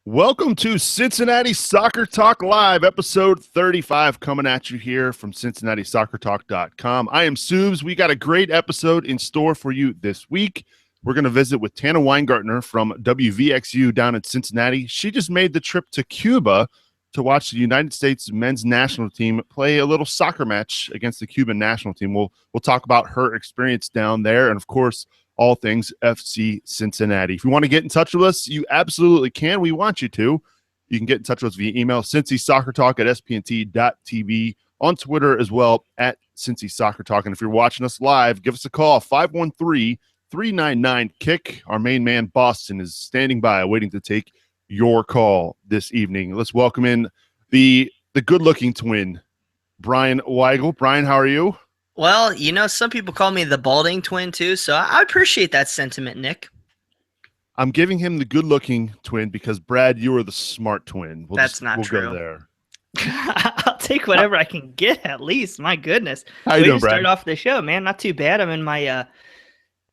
Welcome to Cincinnati Soccer Talk Live, episode 35, coming at you here from CincinnatiSoccerTalk.com. I am Subes. We got a great episode in store for you this week. We're going to visit with Tana Weingartner from WVXU down in Cincinnati. She just made the trip to Cuba to watch the United States men's national team play a little soccer match against the Cuban national team. We'll talk about her experience down there and, of course, all things FC Cincinnati. If you want to get in touch with us, you absolutely can. We want you to. You can get in touch with us via email, cincysoccertalk@spnt.tv, on Twitter as well, at Cincy Soccer Talk. And if you're watching us live, give us a call, 513-399-KICK. Our main man, Boston, is standing by, waiting to take your call this evening. Let's welcome in the good-looking twin, Brian Weigel. Brian, how are you? Well, some people call me the balding twin too, so I appreciate that sentiment, Nick. I'm giving him the good-looking twin because, Brad, you are the smart twin. We'll true. Go there. I'll take whatever I can get, at least. My goodness. How you doing, Brad? Start off the show, man. Not too bad. I'm in my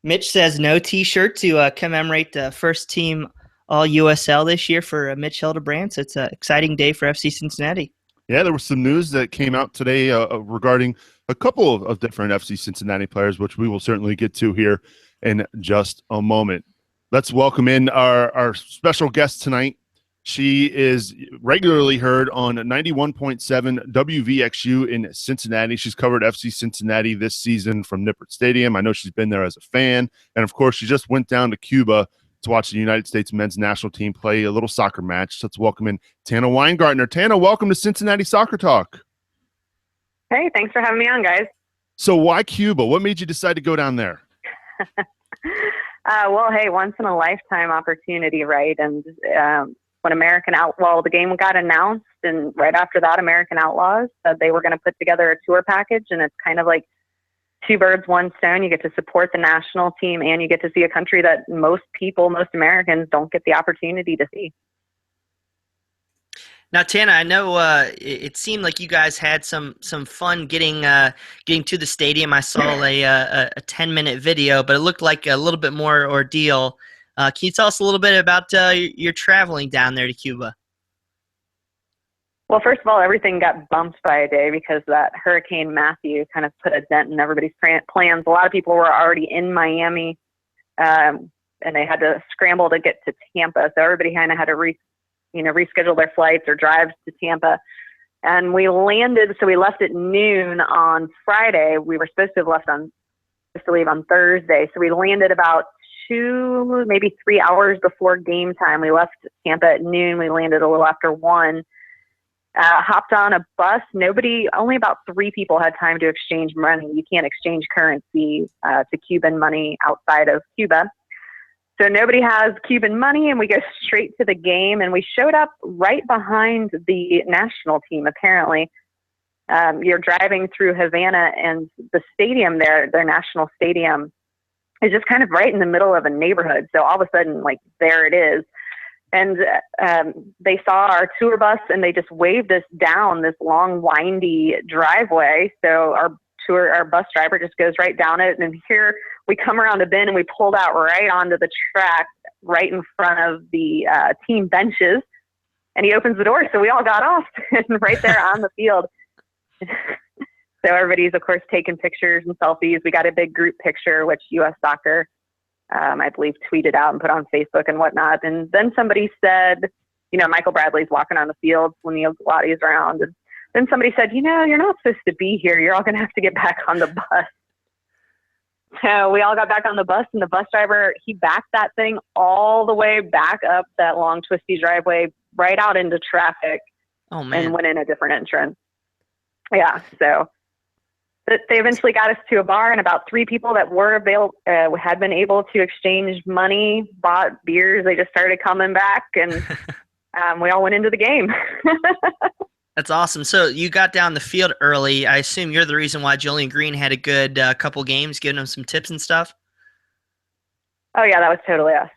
Mitch Says No t-shirt to commemorate the first team All-USL this year for Mitch Hildebrand, so it's an exciting day for FC Cincinnati. Yeah, there was some news that came out today regarding a couple of different FC Cincinnati players, which we will certainly get to here in just a moment. Let's welcome in our special guest tonight. She is regularly heard on 91.7 WVXU in Cincinnati. She's covered FC Cincinnati this season from Nippert Stadium. I know she's been there as a fan. And, of course, she just went down to Cuba to watch the United States men's national team play a little soccer match. Let's welcome in Tana Weingartner. Tana, welcome to Cincinnati Soccer Talk. Hey, thanks for having me on, guys. So why Cuba? What made you decide to go down there? Well, hey, once in a lifetime opportunity, right? And when the game got announced, and right after that, American Outlaws said they were going to put together a tour package, and it's kind of like two birds, one stone. You get to support the national team, and you get to see a country that most Americans don't get the opportunity to see. Now, Tana, I know it seemed like you guys had some fun getting to the stadium. I saw a 10-minute video, but it looked like a little bit more ordeal. Can you tell us a little bit about your traveling down there to Cuba? Well, first of all, everything got bumped by a day because that Hurricane Matthew kind of put a dent in everybody's plans. A lot of people were already in Miami, and they had to scramble to get to Tampa, so everybody kind of had to reschedule their flights or drives to Tampa. And we landed, so we left at noon on Friday. We were supposed to leave on Thursday. So we landed about 2, maybe 3 hours before game time. We left Tampa at noon. We landed a little after 1. Hopped on a bus. Only about 3 people had time to exchange money. You can't exchange currency to Cuban money outside of Cuba. So nobody has Cuban money, and we go straight to the game, and we showed up right behind the national team, apparently. You're driving through Havana, and the stadium there, their national stadium, is just kind of right in the middle of a neighborhood. So all of a sudden, there it is. And they saw our tour bus, and they just waved us down this long, windy driveway. So our bus driver just goes right down it, and here we come around a bend, and we pulled out right onto the track right in front of the team benches, and he opens the door, so we all got off and right there on the field. So everybody's, of course, taking pictures and selfies. We got a big group picture, which U.S. Soccer, I believe, tweeted out and put on Facebook and whatnot. And then somebody said, Michael Bradley's walking on the field when the Lotties around, and then somebody said, you're not supposed to be here. You're all going to have to get back on the bus. So we all got back on the bus, and the bus driver, he backed that thing all the way back up that long, twisty driveway, right out into traffic. Oh, man. And went in a different entrance. Yeah, so they eventually got us to a bar, and about 3 people that had been able to exchange money, bought beers. They just started coming back, and we all went into the game. That's awesome. So you got down the field early. I assume you're the reason why Julian Green had a good couple games, giving him some tips and stuff? Oh, yeah, that was totally us.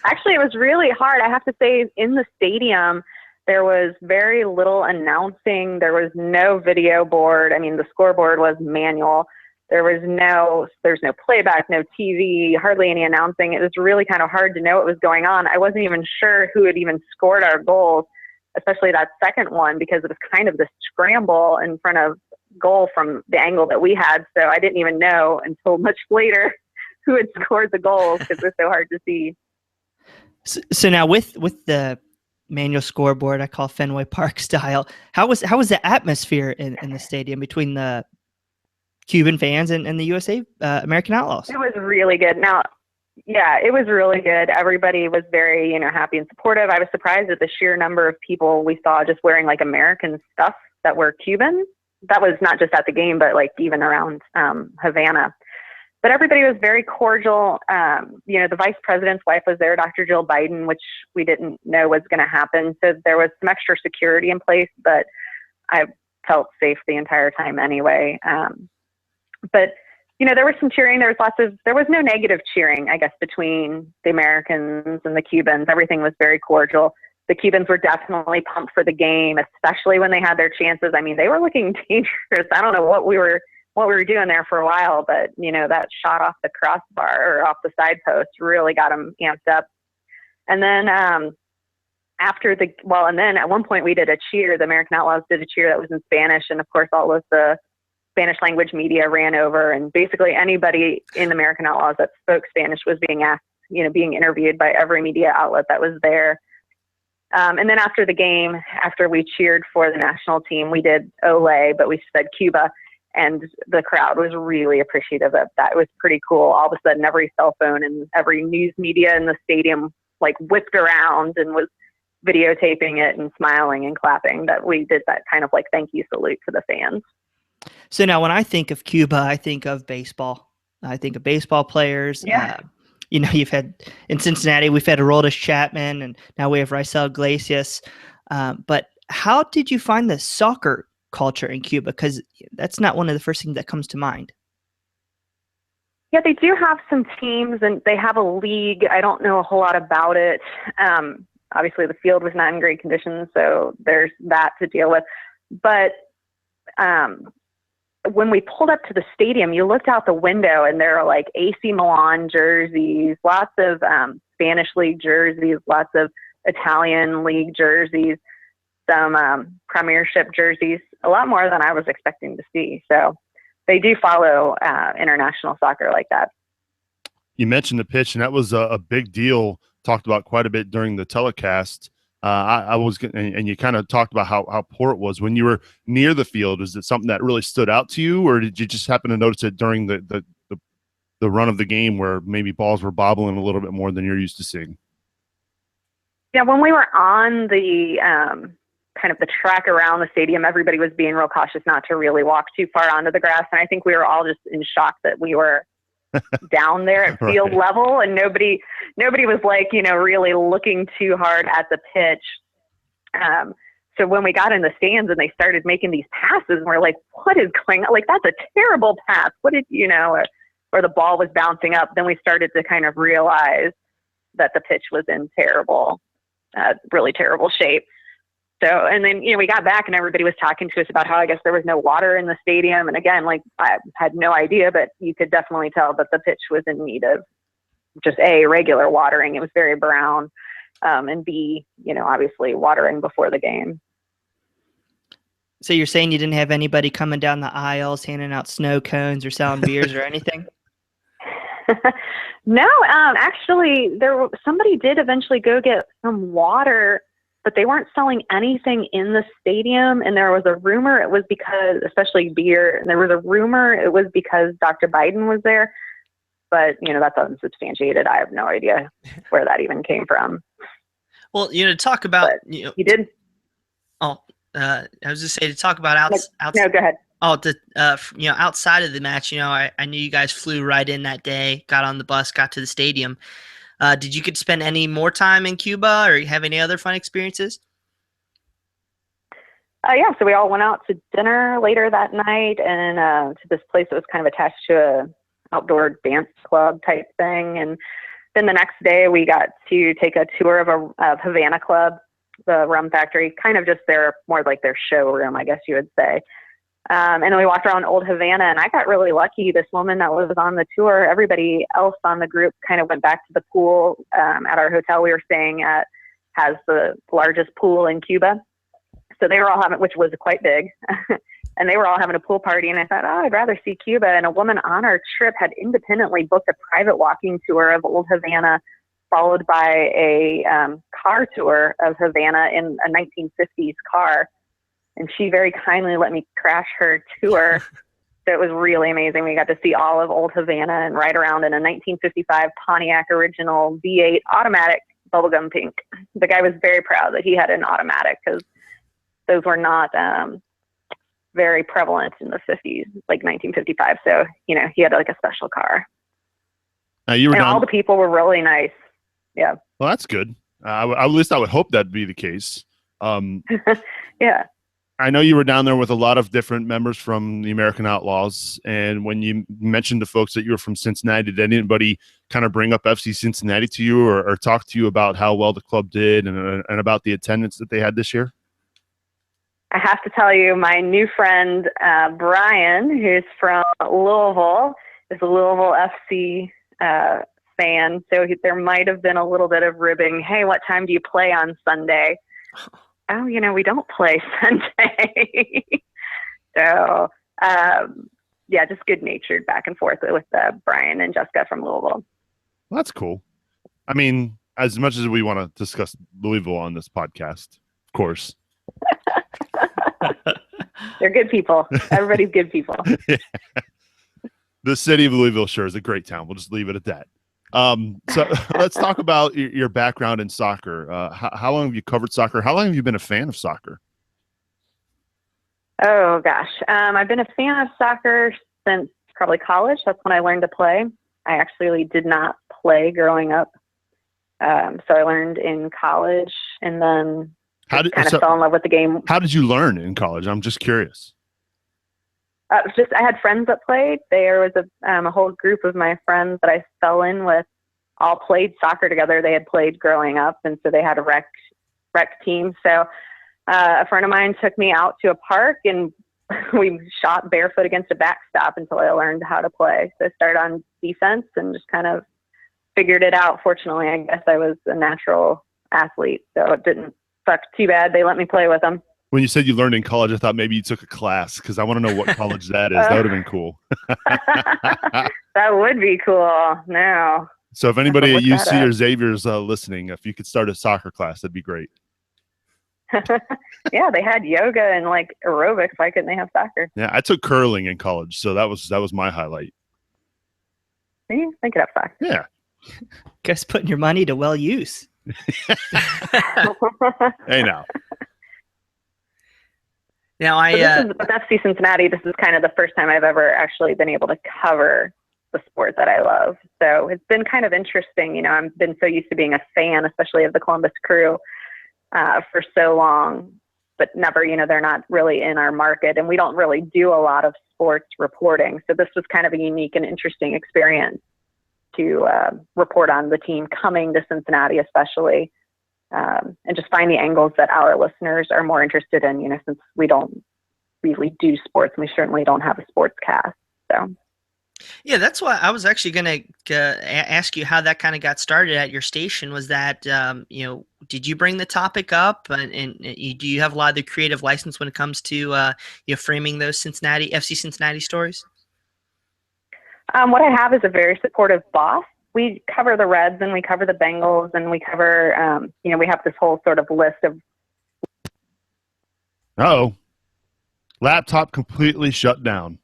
Actually, it was really hard. I have to say, in the stadium, there was very little announcing. There was no video board. I mean, the scoreboard was manual. there's no playback, no TV, hardly any announcing. It was really kind of hard to know what was going on. I wasn't even sure who had even scored our goals, especially that second one, because it was kind of this scramble in front of goal from the angle that we had. So I didn't even know until much later who had scored the goals because it was so hard to see. So now with the manual scoreboard, I call Fenway Park style, how was the atmosphere in the stadium between the Cuban fans and the USA American Outlaws? It was really good. Now, yeah, it was really good. Everybody was very, happy and supportive. I was surprised at the sheer number of people we saw just wearing like American stuff that were Cuban. That was not just at the game, but like even around Havana. But everybody was very cordial. The vice president's wife was there, Dr. Jill Biden, which we didn't know was going to happen. So there was some extra security in place, but I felt safe the entire time anyway. But there was some cheering. There was no negative cheering, I guess, between the Americans and the Cubans. Everything was very cordial. The Cubans were definitely pumped for the game, especially when they had their chances. I mean, they were looking dangerous. I don't know what we were doing there for a while, but that shot off the crossbar or off the side post really got them amped up. And then and then at one point we did a cheer. The American Outlaws did a cheer that was in Spanish, and of course all of the Spanish language media ran over, and basically anybody in the American Outlaws that spoke Spanish was being asked, being interviewed by every media outlet that was there. And then after the game, after we cheered for the national team, we did Ole, but we said Cuba, and the crowd was really appreciative of that. It was pretty cool. All of a sudden, every cell phone and every news media in the stadium like whipped around and was videotaping it and smiling and clapping that we did that kind of like thank you salute to the fans. So now when I think of Cuba, I think of baseball. I think of baseball players. Yeah. You've had in Cincinnati, we've had Aroldis Chapman, and now we have Raisel Iglesias. But how did you find the soccer culture in Cuba? Because that's not one of the first things that comes to mind. Yeah, they do have some teams, and they have a league. I don't know a whole lot about it. Obviously, the field was not in great condition, so there's that to deal with. But when we pulled up to the stadium, you looked out the window and there are like AC Milan jerseys, lots of Spanish league jerseys, lots of Italian league jerseys, some premiership jerseys, a lot more than I was expecting to see. So they do follow international soccer like that. You mentioned the pitch, and that was a big deal, talked about quite a bit during the telecast. And you kind of talked about how poor it was when you were near the field. Is it something that really stood out to you, or did you just happen to notice it during the run of the game where maybe balls were bobbling a little bit more than you're used to seeing? Yeah, when we were on the kind of the track around the stadium, everybody was being real cautious not to really walk too far onto the grass, and I think we were all just in shock that we were down there at field level, and nobody was like, really looking too hard at the pitch. So when we got in the stands and they started making these passes, we're like, what is going on? Like, that's a terrible pass. What did or the ball was bouncing up. Then we started to kind of realize that the pitch was in really terrible shape. So, and then, we got back and everybody was talking to us about how I guess there was no water in the stadium. And again, like I had no idea, but you could definitely tell that the pitch was in need of just regular watering. It was very brown, and B, obviously watering before the game. So you're saying you didn't have anybody coming down the aisles, handing out snow cones or selling beers or anything? No, actually somebody did eventually go get some water, but they weren't selling anything in the stadium. And there was a rumor it was because, especially beer, there was a rumor it was because Dr. Biden was there. But, that's unsubstantiated. I have no idea where that even came from. Well, to talk about, you did. Oh, I was just saying to talk about outside. No, go ahead. Oh, outside of the match, I knew you guys flew right in that day, got on the bus, got to the stadium. Did you get to spend any more time in Cuba or have any other fun experiences? Yeah, so we all went out to dinner later that night and to this place that was kind of attached to a outdoor dance club type thing. And then the next day we got to take a tour of Havana Club, the rum factory, kind of just more like their showroom, I guess you would say. And then we walked around Old Havana, and I got really lucky. This woman that was on the tour, everybody else on the group kind of went back to the pool at our hotel we were staying at, has the largest pool in Cuba. So they were all having, which was quite big, and they were all having a pool party. And I thought, oh, I'd rather see Cuba. And a woman on our trip had independently booked a private walking tour of Old Havana, followed by a car tour of Havana in a 1950s car. And she very kindly let me crash her tour. So it was really amazing. We got to see all of Old Havana and ride around in a 1955 Pontiac original V8 automatic bubblegum pink. The guy was very proud that he had an automatic because those were not very prevalent in the 50s, like 1955. So, you know, he had like a special car. You were and down... all the people were really nice. Yeah. Well, that's good. At least I would hope that'd be the case. Yeah. I know you were down there with a lot of different members from the American Outlaws. And when you mentioned to folks that you were from Cincinnati, did anybody kind of bring up FC Cincinnati to you or talk to you about how well the club did and about the attendance that they had this year? I have to tell you, my new friend, Brian, who's from Louisville, is a Louisville FC fan. So there might have been a little bit of ribbing. Hey, what time do you play on Sunday? Oh, you know, we don't play Sunday. So, yeah, just good-natured back and forth with Brian and Jessica from Louisville. Well, that's cool. I mean, as much as we want to discuss Louisville on this podcast, of course. They're good people. Everybody's good people. Yeah. The city of Louisville sure is a great town. We'll just leave it at that. So let's talk about your background in soccer. How long have you covered soccer? How long have you been a fan of soccer? Oh, gosh. I've been a fan of soccer since probably college. That's when I learned to play. I actually did not play growing up. So I learned in college and then fell in love with the game. How did you learn in college? I'm just curious. I had friends that played. There was a whole group of my friends that I fell in with, all played soccer together. They had played growing up, and so they had a rec team. So a friend of mine took me out to a park, and we shot barefoot against a backstop until I learned how to play. So I started on defense and just kind of figured it out. Fortunately, I guess I was a natural athlete, so it didn't suck too bad. They let me play with them. When you said you learned in college, I thought maybe you took a class because I want to know what college that is. That would have been cool. That would be cool. No. So if anybody at UC or Xavier's listening, if you could start a soccer class, that'd be great. Yeah, they had yoga and like aerobics. Why couldn't they have soccer? Yeah, I took curling in college, so that was my highlight. See, they could have soccer. Yeah. Guess putting your money to well use. Hey, now. Now, with FC Cincinnati, this is kind of the first time I've ever actually been able to cover the sport that I love. So it's been kind of interesting. You know, I've been so used to being a fan, especially of the Columbus Crew, for so long, but never, you know, they're not really in our market, and we don't really do a lot of sports reporting. So this was kind of a unique and interesting experience to report on the team coming to Cincinnati, especially. And just find the angles that our listeners are more interested in, you know, since we don't really do sports and we certainly don't have a sports cast. So, yeah, that's why I was actually going to ask you how that kind of got started at your station. Was that, you know, did you bring the topic up and do you have a lot of the creative license when it comes to, you know, framing those FC Cincinnati stories? What I have is a very supportive boss. We cover the Reds and we cover the Bengals and we cover, you know, we have this whole sort of list of. Uh-oh. Laptop completely shut down.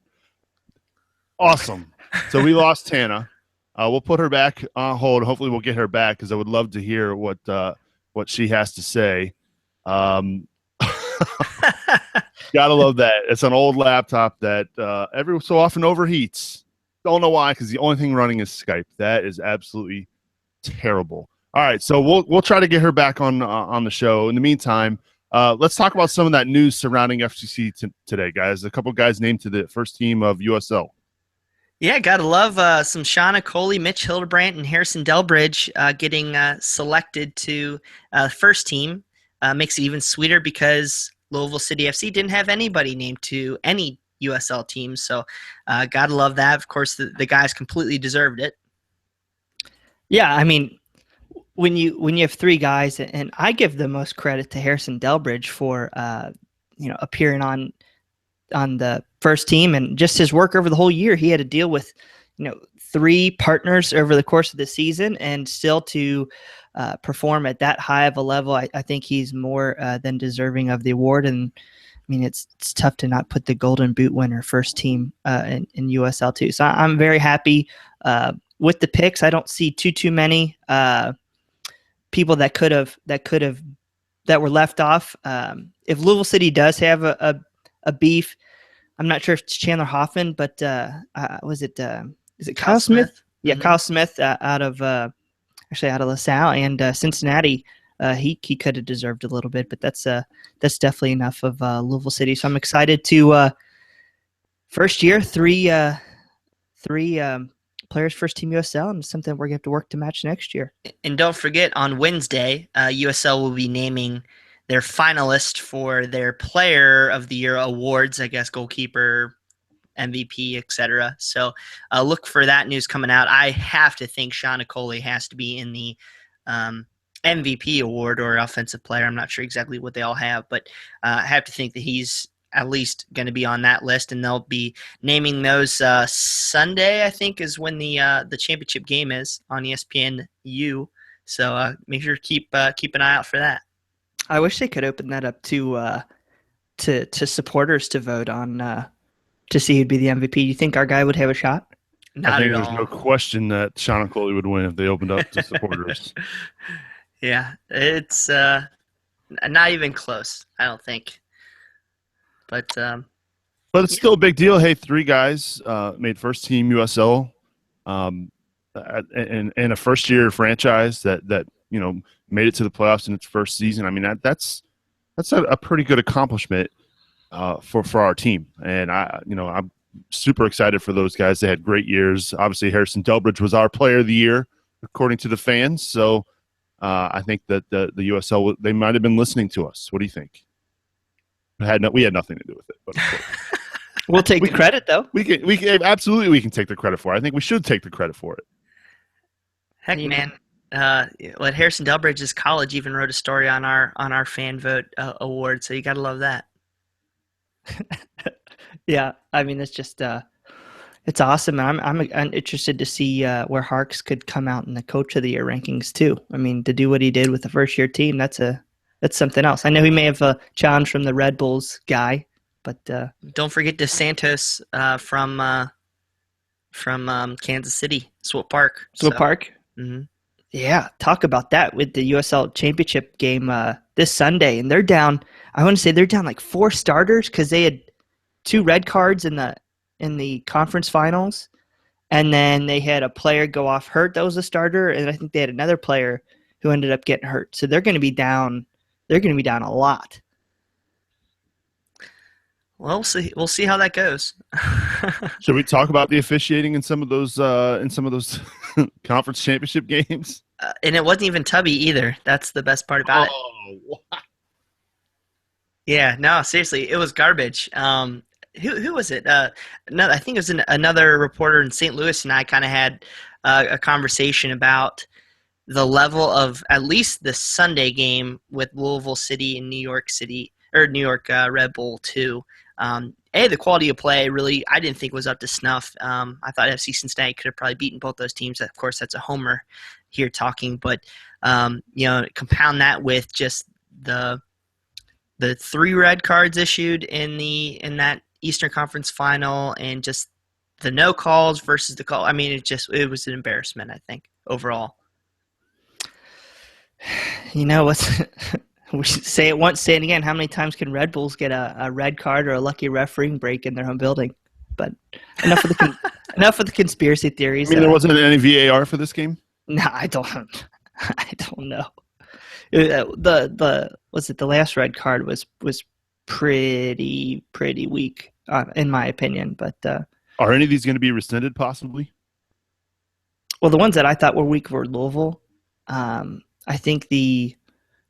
Awesome. So we lost Tana. We'll put her back on hold. Hopefully we'll get her back because I would love to hear what she has to say. Gotta love that. It's an old laptop that every so often overheats. Don't know why, because the only thing running is Skype. That is absolutely terrible. All right, so we'll try to get her back on the show. In the meantime, let's talk about some of that news surrounding FCC today, guys. A couple guys named to the first team of USL. Yeah, gotta love some Shauna Coley, Mitch Hildebrandt, and Harrison Delbridge getting selected to first team. Makes it even sweeter because Louisville City FC didn't have anybody named to any USL teams. So gotta love that. Of course, the guys completely deserved it. Yeah, I mean, when you have three guys, and I give the most credit to Harrison Delbridge for appearing on the first team, and just his work over the whole year. He had to deal with three partners over the course of the season, and still to perform at that high of a level. I think he's more than deserving of the award. And I mean, it's tough to not put the Golden Boot winner first team in USL too. So I'm very happy with the picks. I don't see too many people that were left off. If Louisville City does have a beef, I'm not sure if it's Chandler Hoffman, but is it Kyle Smith? Yeah, mm-hmm. Kyle Smith out of LaSalle, and Cincinnati. He could have deserved a little bit, but that's definitely enough of Louisville City. So I'm excited to first year three players first team USL, and something we're gonna have to work to match next year. And don't forget, on Wednesday, USL will be naming their finalist for their Player of the Year awards. I guess goalkeeper, MVP, etc. So look for that news coming out. I have to think Sean Nicole has to be in the MVP award or offensive player. I'm not sure exactly what they all have, but I have to think that he's at least going to be on that list, and they'll be naming those Sunday, I think, is when the championship game is on ESPNU. So make sure to keep an eye out for that. I wish they could open that up to supporters to vote on to see who'd be the MVP. Do you think our guy would have a shot? Not at all. There's no question that Sean Coley would win if they opened up to supporters. Yeah, it's not even close, I don't think. But it's still a big deal. Hey, three guys made first team USL in a first year franchise that made it to the playoffs in its first season. I mean, that's a pretty good accomplishment for our team. And I'm super excited for those guys. They had great years. Obviously, Harrison Delbridge was our Player of the Year according to the fans. So I think that the USL, they might have been listening to us. What do you think? We had nothing to do with it, but we'll take the credit though. We can absolutely take the credit for it. I think we should take the credit for it. Heck, man. Harrison Delbridge's college even wrote a story on our fan vote award, so you got to love that. Yeah, I mean, it's just it's awesome. I'm interested to see where Harks could come out in the Coach of the Year rankings too. I mean, to do what he did with the first year team, that's something else. I know he may have a challenge from the Red Bulls guy, but don't forget DeSantos from Kansas City, Swope Park. Park. Mm-hmm. Yeah, talk about that with the USL Championship game this Sunday, and they're down. I want to say they're down like 4 starters because they had 2 red cards in the conference finals, and then they had a player go off hurt that was a starter, and I think they had another player who ended up getting hurt. So they're going to be down. They're going to be down a lot. Well, we'll see how that goes. Should we talk about the officiating in some of those conference championship games? And it wasn't even Tubby either. That's the best part about it. What? Yeah, no, seriously, it was garbage. Who was it? I think it was another reporter in St. Louis, and I kind of had a conversation about the level of at least the Sunday game with Louisville City and New York City, or New York Red Bull too. The quality of play really I didn't think was up to snuff. I thought FC Cincinnati could have probably beaten both those teams. Of course, that's a homer here talking, but compound that with just the 3 red cards issued in that Eastern Conference final, and just the no calls versus the call. I mean, it was an embarrassment, I think, overall. You know what's we should say it once, say it again. How many times can Red Bulls get a red card or a lucky refereeing break in their home building? But enough of the conspiracy theories. I mean, there wasn't any VAR for this game? No, I don't know. The last red card was pretty weak in my opinion. But are any of these going to be rescinded possibly? Well, the ones that I thought were weak were Louisville. I think the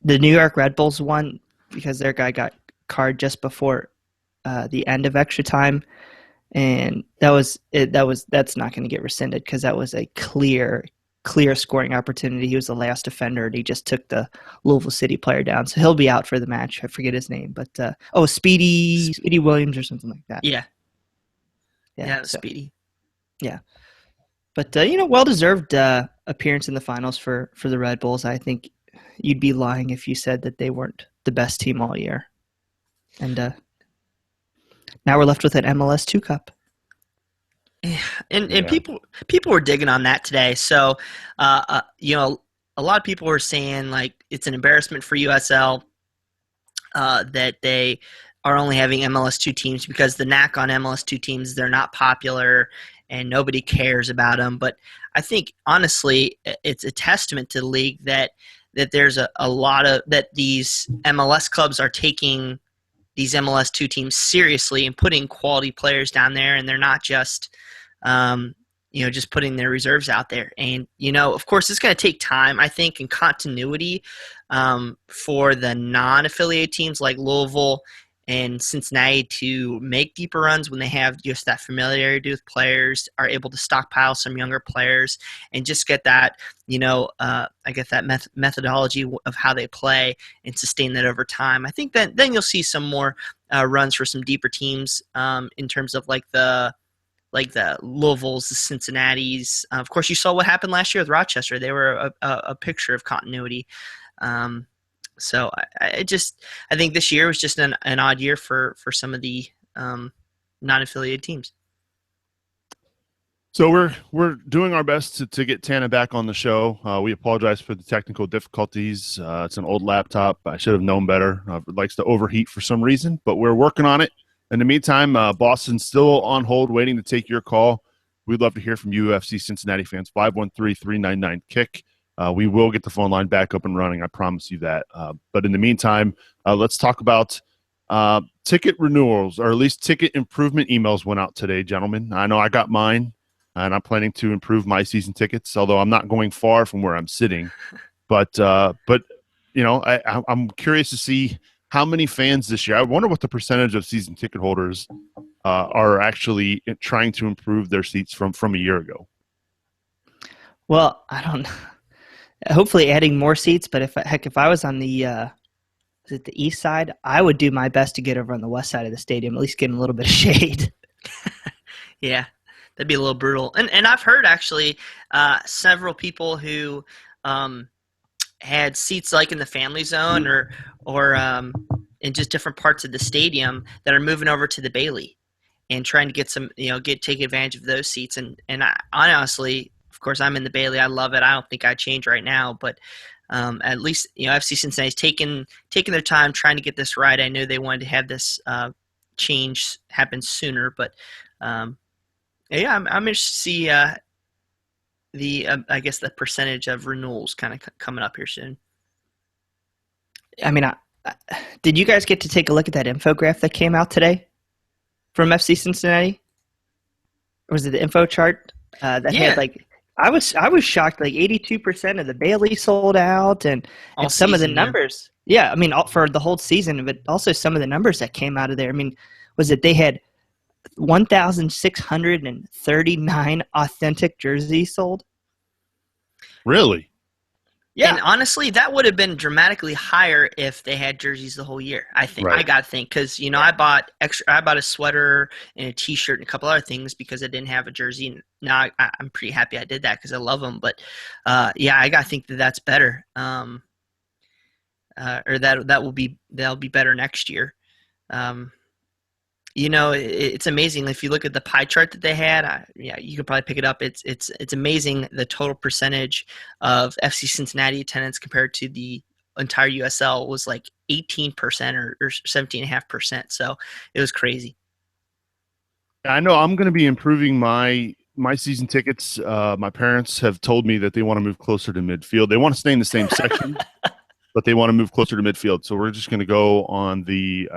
New York Red Bulls won because their guy got card just before the end of extra time, and that's not going to get rescinded because that was a clear scoring opportunity. He was the last defender, and he just took the Louisville City player down, so he'll be out for the match. I forget his name, but Speedy Williams or something like that. Yeah, so, Speedy. Yeah. But, well-deserved appearance in the finals for the Red Bulls. I think you'd be lying if you said that they weren't the best team all year. And now we're left with an MLS 2 Cup. Yeah. And people were digging on that today. So, a lot of people were saying, like, it's an embarrassment for USL that they are only having MLS 2 teams because the knack on MLS 2 teams, they're not popular and nobody cares about them. But I think, honestly, it's a testament to the league that there's a lot of – that these MLS clubs are taking these MLS 2 teams seriously and putting quality players down there, and they're not just just putting their reserves out there. And, of course, it's going to take time, I think, and continuity for the non-affiliated teams like Louisville and Cincinnati to make deeper runs when they have just that familiarity with players, are able to stockpile some younger players, and just get that, that methodology of how they play and sustain that over time. I think that then you'll see some more runs for some deeper teams in terms of like the Louisvilles, the Cincinnatis. Of course, you saw what happened last year with Rochester. They were a picture of continuity. So I think this year was just an odd year for some of the non-affiliated teams. So we're doing our best to get Tana back on the show. We apologize for the technical difficulties. It's an old laptop. I should have known better. It likes to overheat for some reason, but we're working on it. In the meantime, Boston's still on hold waiting to take your call. We'd love to hear from you, UFC Cincinnati fans, 513-399-KICK. We will get the phone line back up and running. I promise you that. But in the meantime, let's talk about ticket renewals, or at least ticket improvement emails went out today, gentlemen. I know I got mine, and I'm planning to improve my season tickets, although I'm not going far from where I'm sitting. But I'm curious to see how many fans this year. I wonder what the percentage of season ticket holders are actually trying to improve their seats from a year ago. Well, I don't know. Hopefully adding more seats, but if I was on the east side, I would do my best to get over on the west side of the stadium, at least get a little bit of shade. Yeah, that'd be a little brutal. And I've heard actually several people who had seats like in the family zone or in just different parts of the stadium that are moving over to the Bailey and trying to get some, take advantage of those seats. And I honestly, of course, I'm in the Bailey. I love it. I don't think I'd change right now, but at least, FC Cincinnati's taking their time trying to get this right. I know they wanted to have this change happen sooner, but I'm interested to see the percentage of renewals kind of coming up here soon. I mean, did you guys get to take a look at that infograph that came out today from FC Cincinnati? Or was it the info chart that had like? I was shocked. Like 82% of the Bailey sold out, and some of the numbers. Yeah, I mean, for the whole season, but also some of the numbers that came out of there. I mean, was it they had 1,639 authentic jerseys sold? Really? Yeah. And honestly, that would have been dramatically higher if they had jerseys the whole year. I think. Right. I got to think because I bought a sweater and a T-shirt and a couple other things because I didn't have a jersey. And now I'm pretty happy I did that because I love them. But I got to think that that's better. Or that'll be better next year. It's amazing if you look at the pie chart that they had. You could probably pick it up. It's amazing the total percentage of FC Cincinnati attendance compared to the entire USL was like 18% or 17.5%. So it was crazy. I know I'm going to be improving my season tickets. My parents have told me that they want to move closer to midfield. They want to stay in the same section. But they want to move closer to midfield. So we're just going to go on the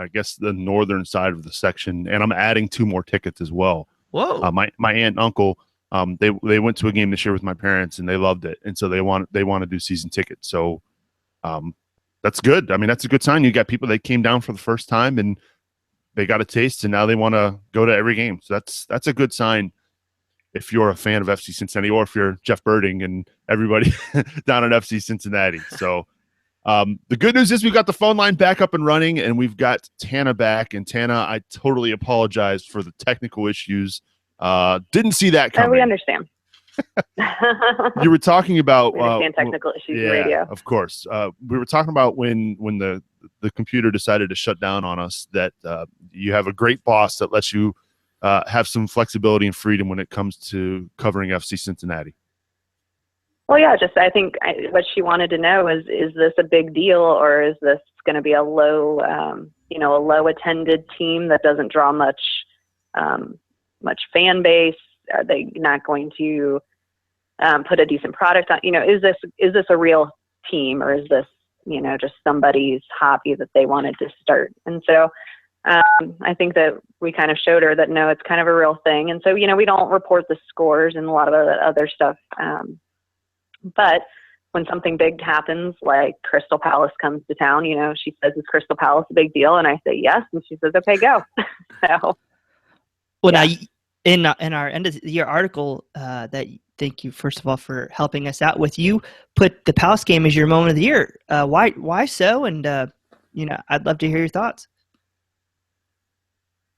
northern side of the section. And I'm adding 2 more tickets as well. Whoa. My aunt and uncle, they went to a game this year with my parents and they loved it. And so they want to do season tickets. So that's good. I mean, that's a good sign. You got people that came down for the first time and they got a taste, and now they want to go to every game. So that's a good sign if you're a fan of FC Cincinnati, or if you're Jeff Birding and everybody down at FC Cincinnati. So the good news is we've got the phone line back up and running, and we've got Tana back. And Tana, I totally apologize for the technical issues. Didn't see that coming. We understand. You were talking about we understand technical issues in radio. Of course. We were talking about when the computer decided to shut down on us, that you have a great boss that lets you have some flexibility and freedom when it comes to covering FC Cincinnati. Well, yeah, I think what she wanted to know is this a big deal, or is this going to be a low attended team that doesn't draw much fan base? Are they not going to put a decent product on? Is this a real team, or is this just somebody's hobby that they wanted to start? And so I think that we kind of showed her that no, it's kind of a real thing. And so we don't report the scores and a lot of other stuff. But when something big happens, like Crystal Palace comes to town, she says, "Is Crystal Palace a big deal?" And I say yes, and she says, "Okay, go." So, well, yeah. Now in our end of the year article, thank you first of all for helping us out with. You put the Palace game as your moment of the year. Why so? And I'd love to hear your thoughts.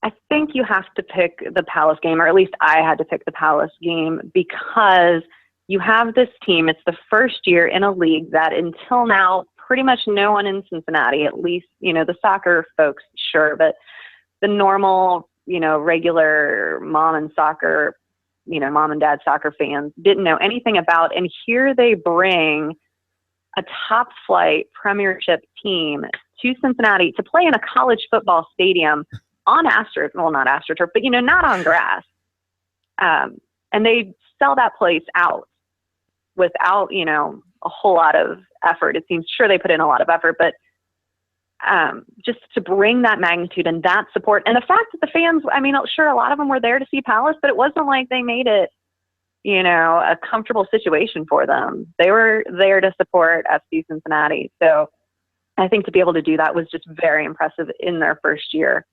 I think you have to pick the Palace game, or at least I had to pick the Palace game, because you have this team. It's the first year in a league that until now, pretty much no one in Cincinnati, at least, the soccer folks, sure, but the normal, regular mom and dad soccer fans didn't know anything about. And here they bring a top flight premiership team to Cincinnati to play in a college football stadium on not AstroTurf, but, not on grass. And they sell that place out without, a whole lot of effort. It seems sure they put in a lot of effort, but just to bring that magnitude and that support, and the fact that the fans, sure, a lot of them were there to see Palace, but it wasn't like they made it, a comfortable situation for them. They were there to support FC Cincinnati. So I think to be able to do that was just very impressive in their first year.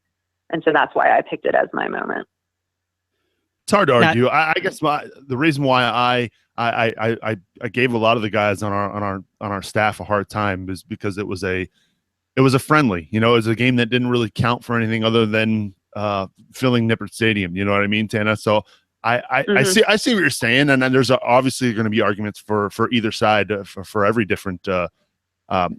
And so that's why I picked it as my moment. It's hard to argue. I guess the reason why I gave a lot of the guys on our staff a hard time is because it was a friendly. It was a game that didn't really count for anything other than filling Nippert Stadium. You know what I mean, Tana? So I see what you're saying, and then there's obviously going to be arguments for either side for every different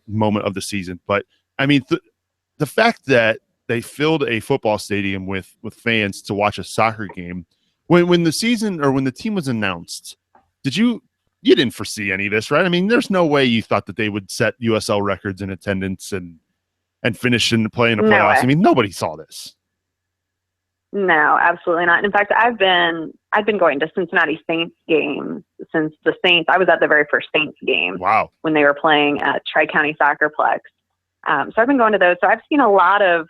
moment of the season. But the fact that they filled a football stadium with fans to watch a soccer game. When the season or when the team was announced, you didn't foresee any of this, right? There's no way you thought that they would set USL records in attendance and finish and play in the playoffs. Nobody saw this. No, absolutely not. In fact, I've been going to Cincinnati Saints games since the Saints. I was at the very first Saints game. Wow. When they were playing at Tri-County Soccerplex. So I've been going to those. So I've seen a lot of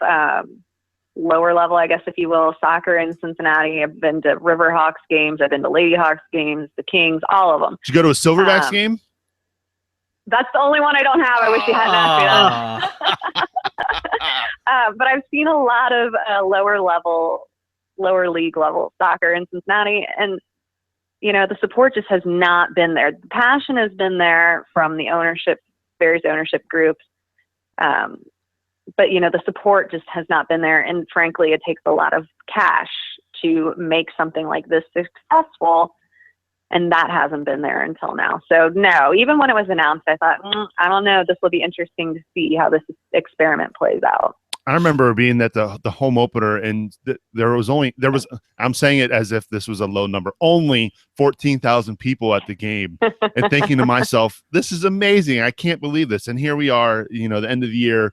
lower level, I guess, if you will, soccer in Cincinnati. I've been to Riverhawks games. I've been to Ladyhawks games, the Kings, all of them. Did you go to a Silverbacks game? That's the only one I don't have. I wish you hadn't asked me that. But I've seen a lot of lower league level soccer in Cincinnati. And, the support just has not been there. The passion has been there from the various ownership groups. But, the support just has not been there. And frankly, it takes a lot of cash to make something like this successful. And that hasn't been there until now. So no, even when it was announced, I thought, I don't know, this will be interesting to see how this experiment plays out. I remember being at the home opener, and there was I'm saying it as if this was a low number, only 14,000 people at the game, and thinking to myself, this is amazing. I can't believe this. And here we are, the end of the year,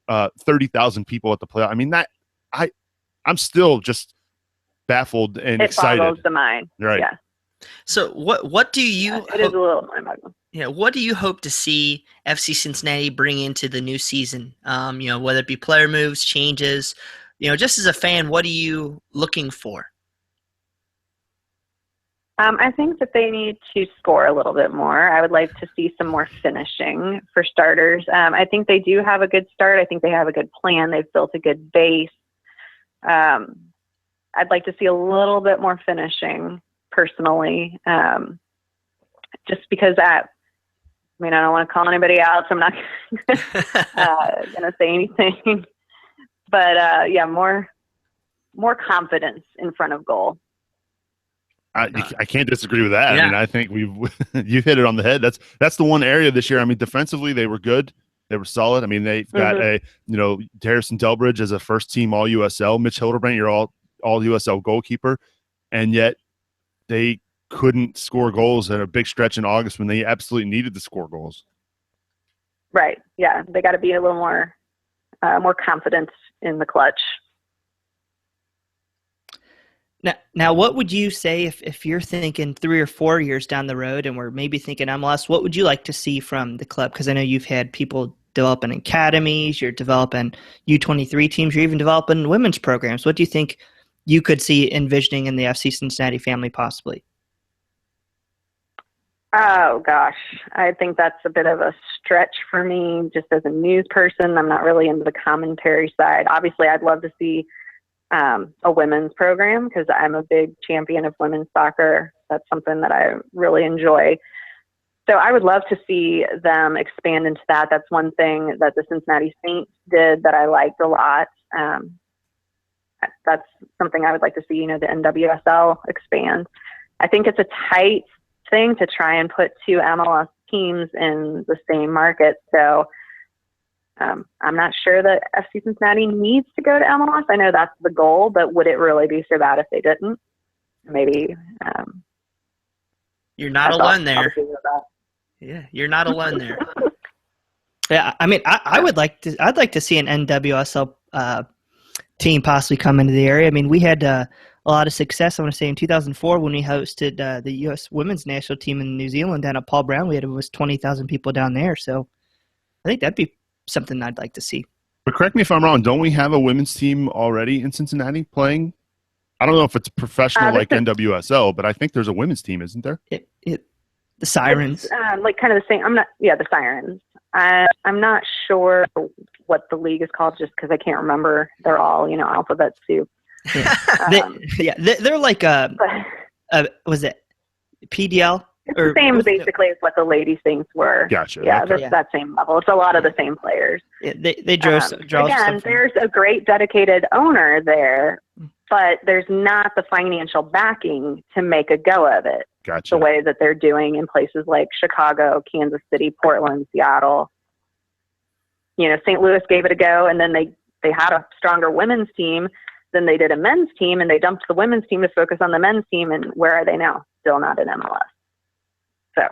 30,000 people at the playoff. I'm still just baffled and excited. It boggles the mind. Right. Yeah. So what do you? It is a little mind-boggling. Yeah. What do you hope to see FC Cincinnati bring into the new season? Whether it be player moves, changes. Just as a fan, what are you looking for? I think that they need to score a little bit more. I would like to see some more finishing for starters. I think they do have a good start. I think they have a good plan. They've built a good base. I'd like to see a little bit more finishing personally, just because I don't want to call anybody out, so I'm not going to say anything. But more confidence in front of goal. I can't disagree with that. Yeah. I mean, I think you've hit it on the head. That's the one area this year. I mean, defensively they were good. They were solid. I mean, they've got Harrison Delbridge as a first team All USL. Mitch Hildebrand, your all USL goalkeeper, and yet they couldn't score goals at a big stretch in August when they absolutely needed to score goals. Right. Yeah, they got to be a little more confident in the clutch. Now, what would you say if you're thinking 3 or 4 years down the road and we're maybe thinking MLS, what would you like to see from the club? Because I know you've had people developing academies, you're developing U23 teams, you're even developing women's programs. What do you think you could see envisioning in the FC Cincinnati family possibly? Oh, gosh. I think that's a bit of a stretch for me just as a news person. I'm not really into the commentary side. Obviously, I'd love to see a women's program because I'm a big champion of women's soccer. That's something that I really enjoy. So I would love to see them expand into that. That's one thing that the Cincinnati Saints did that I liked a lot. That's something I would like to see, the NWSL expand. I think it's a tight thing to try and put 2 MLS teams in the same market. So I'm not sure that FC Cincinnati needs to go to MLS. I know that's the goal, but would it really be so bad if they didn't? Maybe. You're not alone there. Yeah, you're not alone there. Yeah, I mean, I'd like to see an NWSL team possibly come into the area. I mean, we had a lot of success, I want to say, in 2004 when we hosted the U.S. women's national team in New Zealand down at Paul Brown. We had almost 20,000 people down there. So I think that'd be something I'd like to see. But correct me if I'm wrong, don't we have a women's team already in Cincinnati playing? I don't know if it's professional like NWSL, but I think there's a women's team, isn't there? The Sirens. Like kind of the same. The Sirens. I'm not sure what the league is called just because I can't remember. They're all, alphabet soup. Yeah. They're like was it PDL? It's the same basically as what the Lady Saints were. Gotcha. Yeah, okay. that same level. It's a lot of the same players. Yeah, they draw again, there's a great dedicated owner there, but there's not the financial backing to make a go of it. Gotcha. The way that they're doing in places like Chicago, Kansas City, Portland, Seattle. St. Louis gave it a go, and then they had a stronger women's team than they did a men's team, and they dumped the women's team to focus on the men's team, and where are they now? Still not in MLS. So.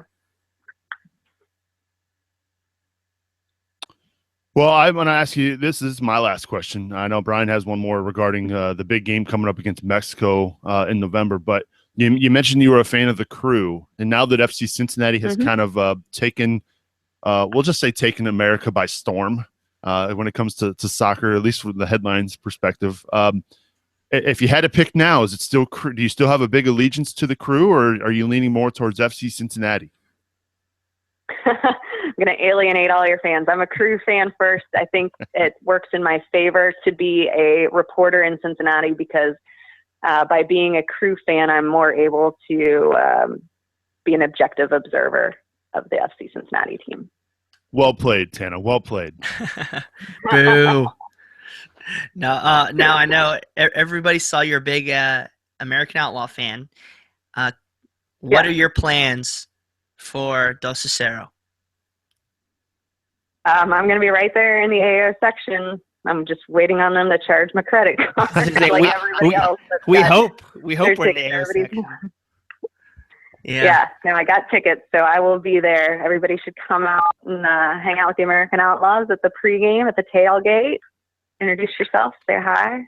Well, I'm going to ask you, this is my last question. I know Brian has one more regarding the big game coming up against Mexico in November, but you mentioned you were a fan of the Crew, and now that FC Cincinnati has kind of taken, we'll just say taken America by storm when it comes to soccer, at least from the headlines perspective. If you had to pick now, is it still do you still have a big allegiance to the Crew, or are you leaning more towards FC Cincinnati? I'm going to alienate all your fans. I'm a Crew fan first. I think it works in my favor to be a reporter in Cincinnati because by being a Crew fan, I'm more able to be an objective observer of the FC Cincinnati team. Well played, Tana. Well played. Boo. Now I know everybody saw you're a big American Outlaw fan. What are your plans for Dos Cero? I'm going to be right there in the AO section. I'm just waiting on them to charge my credit card like everybody else. We hope we're in the AO section. Yeah. No, I got tickets, so I will be there. Everybody should come out and hang out with the American Outlaws at the pregame, at the tailgate. Introduce yourself, say hi.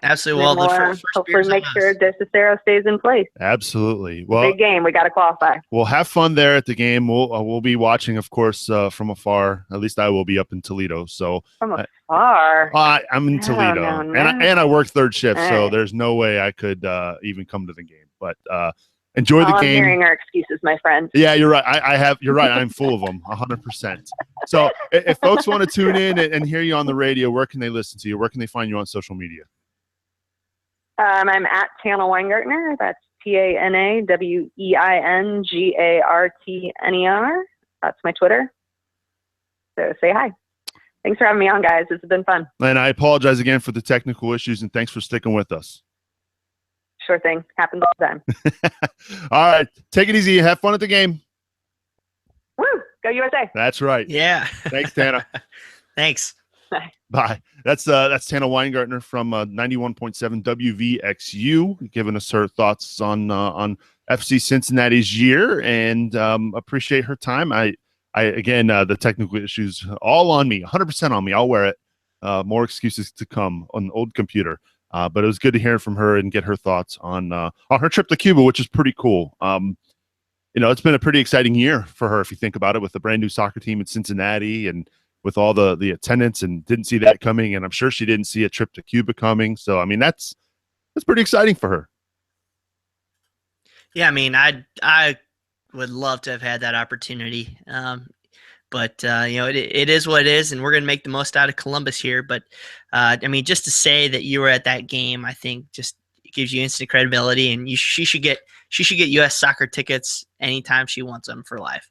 Absolutely. Well, hopefully make sure Dos Cero stays in place. Absolutely. Well, big game. We got to qualify. We'll have fun there at the game. We'll be watching, of course, from afar. At least I will be up in Toledo. So from afar. I'm in Toledo, and I work third shift, so there's no way I could even come to the game. But enjoy the game. I'm hearing our excuses, my friend. Yeah, you're right. You're right. I'm full of them, 100%. So if folks want to tune in and hear you on the radio, where can they listen to you? Where can they find you on social media? I'm at Tana Weingartner. That's TanaWeingartner. That's my Twitter. So say hi. Thanks for having me on, guys. This has been fun. And I apologize again for the technical issues, and thanks for sticking with us. Sure thing. Happens all the time. All right. Take it easy. Have fun at the game. Woo! Go USA. That's right. Yeah. Thanks, Tana. Thanks. Bye. That's Tana Weingartner from 91.7 WVXU, giving us her thoughts on FC Cincinnati's year, and appreciate her time. I again, the technical issues all on me, 100% on me. I'll wear it. More excuses to come on the old computer. But it was good to hear from her and get her thoughts on her trip to Cuba, which is pretty cool. It's been a pretty exciting year for her, if you think about it, with the brand new soccer team in Cincinnati and with all the attendance, and didn't see that coming. And I'm sure she didn't see a trip to Cuba coming. So, I mean, that's pretty exciting for her. Yeah, I mean, I would love to have had that opportunity. But it is what it is, and we're going to make the most out of Columbus here. But, I mean, just to say that you were at that game, I think just gives you instant credibility, and she should get U.S. soccer tickets anytime she wants them for life.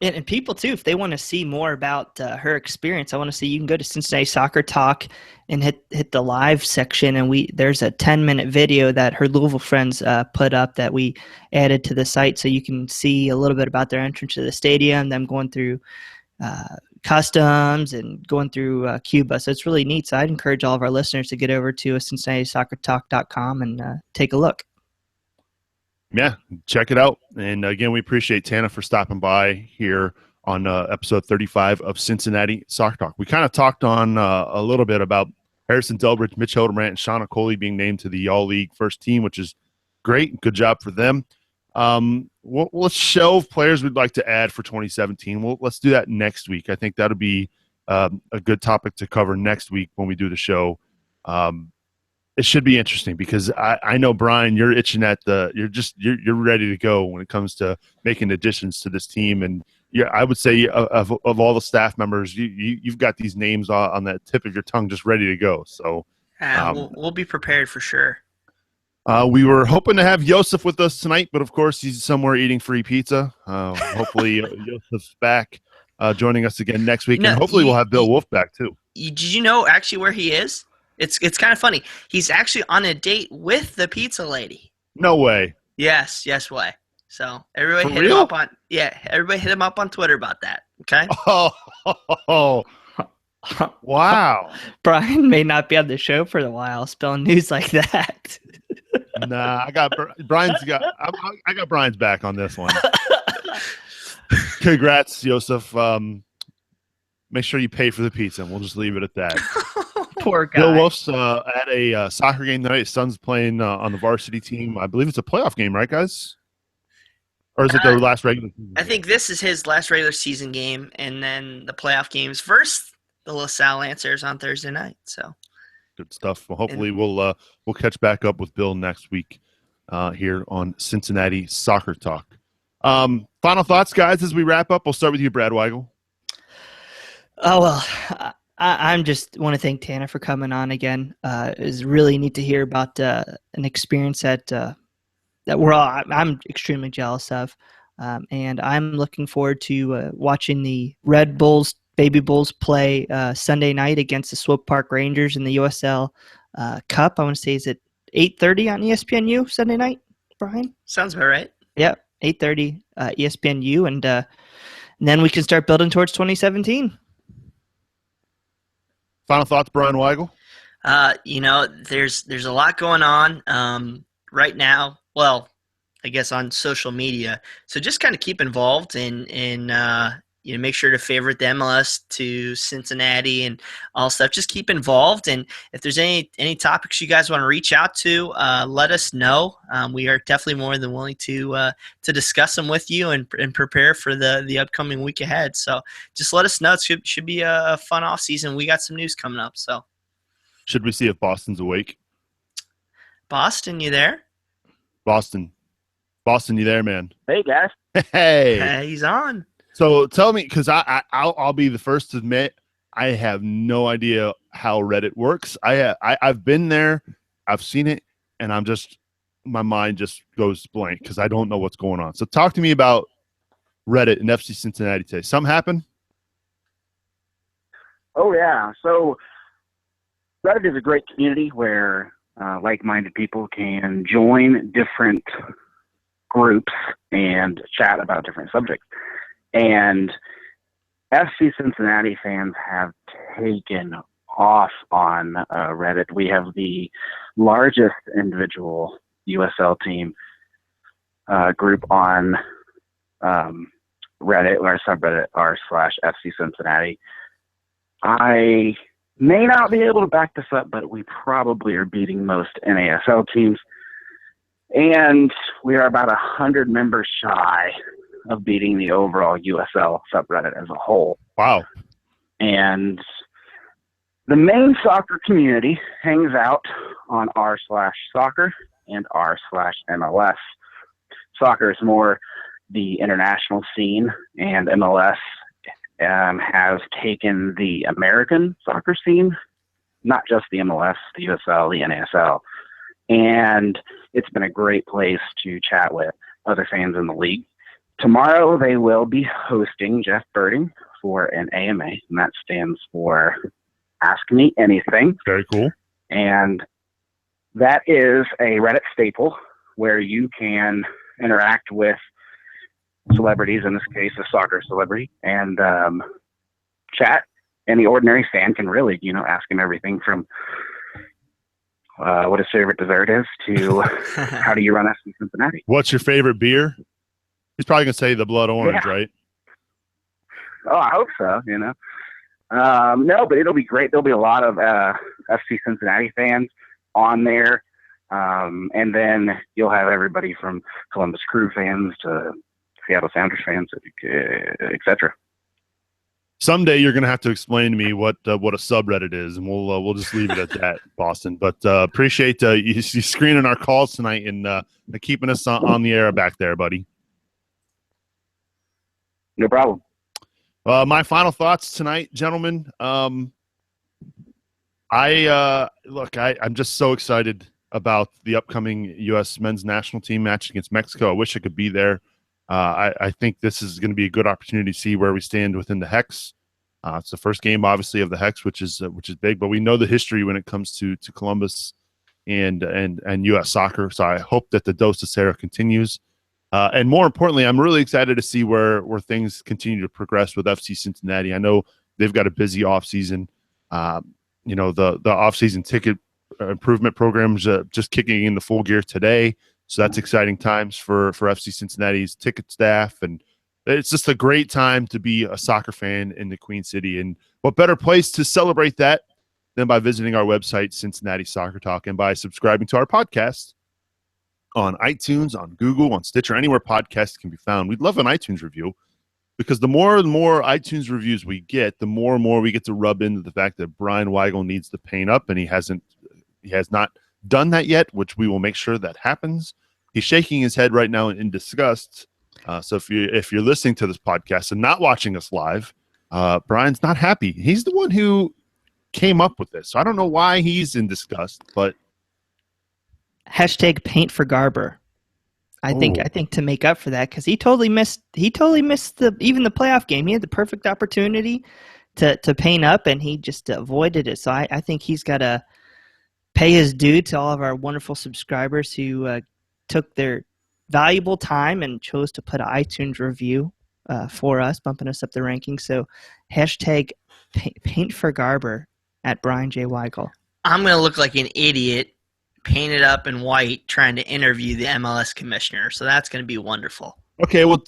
And people, too, if they want to see more about her experience, I want to see, you can go to Cincinnati Soccer Talk and hit the live section. And there's a 10-minute video that her Louisville friends put up that we added to the site, so you can see a little bit about their entrance to the stadium, them going through customs and going through Cuba. So it's really neat. So I'd encourage all of our listeners to get over to CincinnatiSoccerTalk.com and take a look. Yeah, check it out. And again, we appreciate Tana for stopping by here on episode 35 of Cincinnati Soccer Talk. We kind of talked on a little bit about Harrison Delbridge, Mitch Hildebrand, and Shauna Coley being named to the All-League first team, which is great. Good job for them. Let's shelve players we'd like to add for 2017. Let's do that next week. I think that'll be a good topic to cover next week when we do the show. It should be interesting because I know, Brian, you're itching at you're ready to go when it comes to making additions to this team. And I would say of all the staff members, you've got these names on the tip of your tongue just ready to go. So we'll be prepared for sure. We were hoping to have Joseph with us tonight, but of course he's somewhere eating free pizza. Hopefully Joseph's back joining us again next week. And hopefully we'll have Bill Wolf back too. Did you know actually where he is? It's kind of funny. He's actually on a date with the pizza lady. No way. Yes way. So everybody For hit real? him up everybody hit him up on Twitter about that. Okay. Oh. Wow. Brian may not be on the show for a while, spelling news like that. Nah, I got Brian's back on this one. Congrats, Joseph. Make sure you pay for the pizza, and we'll just leave it at that. Poor guy. Bill Wolf's at a soccer game tonight. His son's playing on the varsity team. I believe it's a playoff game, right, guys? Or is it their last regular season? I think this is his last regular season game, and then the playoff games versus the LaSalle Lancers on Thursday night. So good stuff. Well, hopefully we'll catch back up with Bill next week here on Cincinnati Soccer Talk. Final thoughts, guys, as we wrap up. We'll start with you, Brad Weigel. Oh, well, I just want to thank Tana for coming on again. It's really neat to hear about an experience that I'm extremely jealous of. And I'm looking forward to watching the Red Bulls, Baby Bulls play Sunday night against the Swope Park Rangers in the USL Cup. I want to say, is it 8:30 on ESPNU Sunday night, Brian? sounds about right. Yep, 8:30 ESPNU. And then we can start building towards 2017. Final thoughts, Brian Weigel? There's a lot going on right now. Well, I guess on social media. So just kind of keep involved and make sure to favorite the MLS to Cincinnati and all stuff. Just keep involved. And if there's any topics you guys want to reach out to, let us know. We are definitely more than willing to discuss them with you and prepare for the upcoming week ahead. So just let us know. It should be a fun off season. We got some news coming up. So should we see if Boston's awake? Boston, you there? Boston, you there, man? Hey, guys. Hey. He's on. So tell me, because I'll be the first to admit I have no idea how Reddit works. I've been there, I've seen it. and my mind just goes blank because I don't know what's going on. So talk to me about Reddit and FC Cincinnati today. Something happened? Oh, yeah. So Reddit is a great community where like-minded people can join different groups and chat about different subjects. And FC Cincinnati fans have taken off on Reddit. We have the largest individual USL team group on Reddit, or subreddit r/FC Cincinnati. I may not be able to back this up, but we probably are beating most NASL teams. And we are about 100 members shy of beating the overall USL subreddit as a whole. Wow. And the main soccer community hangs out on r/soccer and r/MLS. Soccer is more the international scene, and MLS has taken the American soccer scene, not just the MLS, the USL, the NASL. And it's been a great place to chat with other fans in the league. Tomorrow they will be hosting Jeff Birding for an AMA, and that stands for Ask Me Anything. Very cool. And that is a Reddit staple where you can interact with celebrities, in this case a soccer celebrity, and chat. Any ordinary fan can really, ask him everything from what his favorite dessert is to how do you run FC Cincinnati. What's your favorite beer? He's probably going to say the Blood Orange, yeah. Right? Oh, I hope so, No, but it'll be great. There'll be a lot of FC Cincinnati fans on there. And then you'll have everybody from Columbus Crew fans to Seattle Sounders fans, etc. Someday you're going to have to explain to me what a subreddit is, and we'll just leave it at that, Boston. But appreciate you screening our calls tonight and keeping us on the air back there, buddy. No problem. My final thoughts tonight, gentlemen. I'm just so excited about the upcoming U.S. men's national team match against Mexico. I wish I could be there. I think this is going to be a good opportunity to see where we stand within the Hex. It's the first game, obviously, of the Hex, which is big. But we know the history when it comes to Columbus and U.S. soccer. So I hope that the Dos de Cero continues. And more importantly, I'm really excited to see where things continue to progress with FC Cincinnati. I know they've got a busy offseason. The offseason ticket improvement programs just kicking into full gear today. So that's exciting times for FC Cincinnati's ticket staff. And it's just a great time to be a soccer fan in the Queen City. And what better place to celebrate that than by visiting our website, Cincinnati Soccer Talk, and by subscribing to our podcast on iTunes, on Google, on Stitcher, anywhere podcasts can be found. We'd love an iTunes review because the more and more iTunes reviews we get, the more and more we get to rub into the fact that Brian Weigel needs to paint up, and he has not done that yet, which we will make sure that happens. He's shaking his head right now in disgust. So if you're listening to this podcast and not watching us live, Brian's not happy. He's the one who came up with this. So I don't know why he's in disgust, but hashtag paint for Garber. I think to make up for that, because he totally missed even the playoff game. He had the perfect opportunity to paint up, and he just avoided it. So I think he's got to pay his due to all of our wonderful subscribers who took their valuable time and chose to put an iTunes review for us, bumping us up the rankings. So hashtag paint for Garber at Brian J. Weigel. I'm going to look like an idiot painted up in white trying to interview the MLS commissioner. So that's going to be wonderful. Okay, well,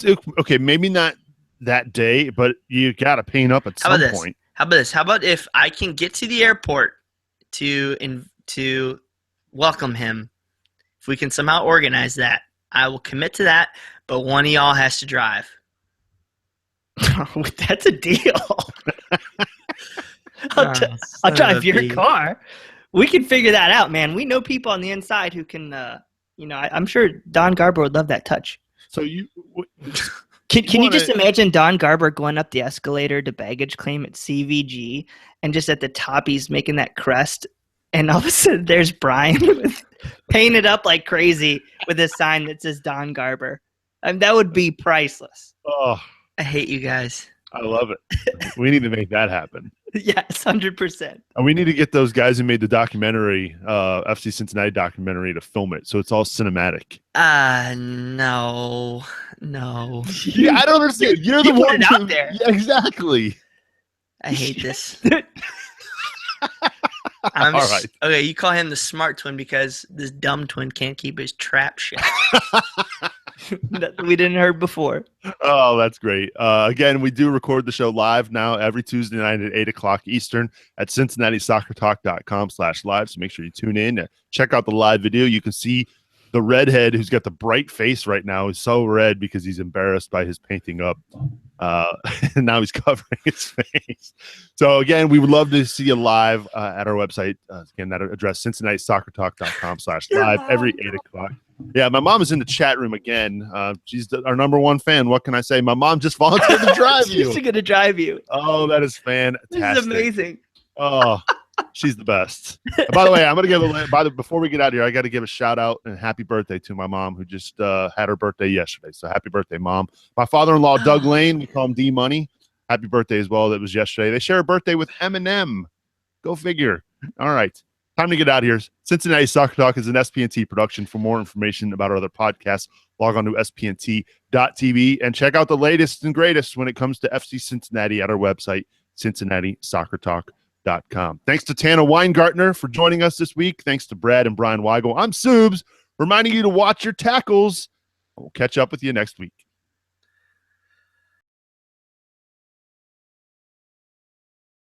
maybe not that day, but you got to paint up at some point. How about this? How about if I can get to the airport to welcome him, if we can somehow organize that, I will commit to that, but one of y'all has to drive. That's a deal. I'll drive your car. We can figure that out, man. We know people on the inside who can, I'm sure Don Garber would love that touch. So Can you just imagine Don Garber going up the escalator to baggage claim at CVG, and just at the top he's making that crest, and all of a sudden there's Brian with painted up like crazy with a sign that says Don Garber. That would be priceless. Oh, I hate you guys. I love it. We need to make that happen. Yes, 100%. And we need to get those guys who made the documentary, FC Cincinnati documentary, to film it so it's all cinematic. No. Yeah, I don't understand. You're the You put one it out there. Yeah, exactly. I hate this. All right. Okay, you call him the smart twin because this dumb twin can't keep his trap shut. That we didn't heard before. Oh, that's great. Again, we do record the show live now every Tuesday night at 8 o'clock Eastern at CincinnatiSoccerTalk.com/live. So make sure you tune in. Check out the live video. You can see the redhead who's got the bright face right now is so red because he's embarrassed by his painting up. And now he's covering his face. So again, we would love to see you live at our website. Again, that address, CincinnatiSoccerTalk.com/live every 8 o'clock. Yeah, my mom is in the chat room again. She's our number one fan. What can I say? My mom just volunteered to drive you. She's going to drive you. Oh, that is fantastic. This is amazing. Oh, she's the best. And by the way, I'm going to give before we get out of here, I got to give a shout out and happy birthday to my mom who just had her birthday yesterday. So happy birthday, Mom. My father-in-law, Doug Lane, we call him D Money. Happy birthday as well. That was yesterday. They share a birthday with Eminem. Go figure. All right. Time to get out of here. Cincinnati Soccer Talk is an SPNT production. For more information about our other podcasts, log on to spnt.tv and check out the latest and greatest when it comes to FC Cincinnati at our website, CincinnatiSoccerTalk.com. Thanks to Tana Weingartner for joining us this week. Thanks to Brad and Brian Weigel. I'm Subes, reminding you to watch your tackles. We'll catch up with you next week.